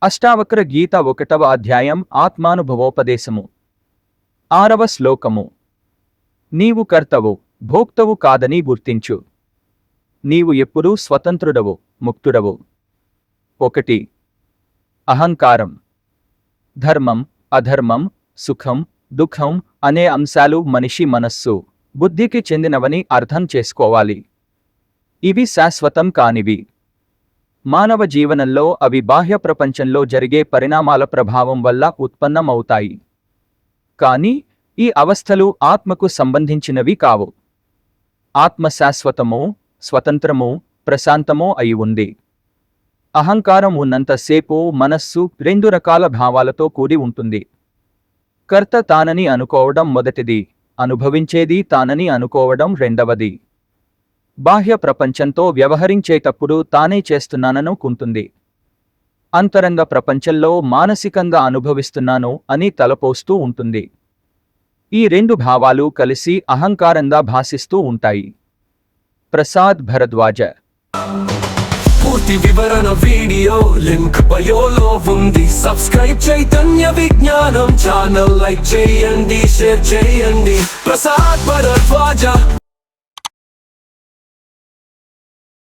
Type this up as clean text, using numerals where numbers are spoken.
అష్టావక్ర గీత 1వ అధ్యాయం ఆత్మానుభవోపదేశము 6వ శ్లోకము. నీవు కర్తవు భోక్తవు కాదని గుర్తించు. నీవు ఎప్పుడూ స్వతంత్రుడవు, ముక్తుడవు. 1. అహంకారం. ధర్మం, అధర్మం, సుఖం, దుఃఖం అనే అంశాలు మనిషి మనస్సు, బుద్ధికి చెందినవని అర్థం చేసుకోవాలి. ఇవి శాశ్వతం కానివి. మానవ జీవనంలో అవి బాహ్య ప్రపంచంలో జరిగే పరిణామాల ప్రభావం వల్ల ఉత్పన్నమవుతాయి. కానీ ఈ అవస్థలు ఆత్మకు సంబంధించినవి కావు. ఆత్మ శాశ్వతమో, స్వతంత్రమో, ప్రశాంతమో అయి ఉంది. అహంకారం ఉన్నంతసేపు మనస్సు 2 రకాల భావాలతో కూడి ఉంటుంది. కర్త తానని అనుకోవడం మొదటిది, అనుభవించేది తానని అనుకోవడం రెండవది. బాహ్య ప్రపంచంతో వ్యవహరించేటప్పుడు తానే చేస్తున్నాననుకుంటుంది. అంతరంగ ప్రపంచంలో మానసికంగా అనుభవిస్తున్నాను అని తలపోస్తూ ఉంటుంది. ఈ 2 భావాలు కలిసి అహంకారంగా భాసిస్తూ ఉంటాయి. ప్రసాద్ భరద్వాజ. పూర్తి వివరణ వీడియో లింక్ బయోలో ఉంది. సబ్స్క్రైబ్ చైతన్య విజ్ఞానం ఛానల్, లైక్ చేయండి, షేర్ చేయండి. ప్రసాద్ భరద్వాజ.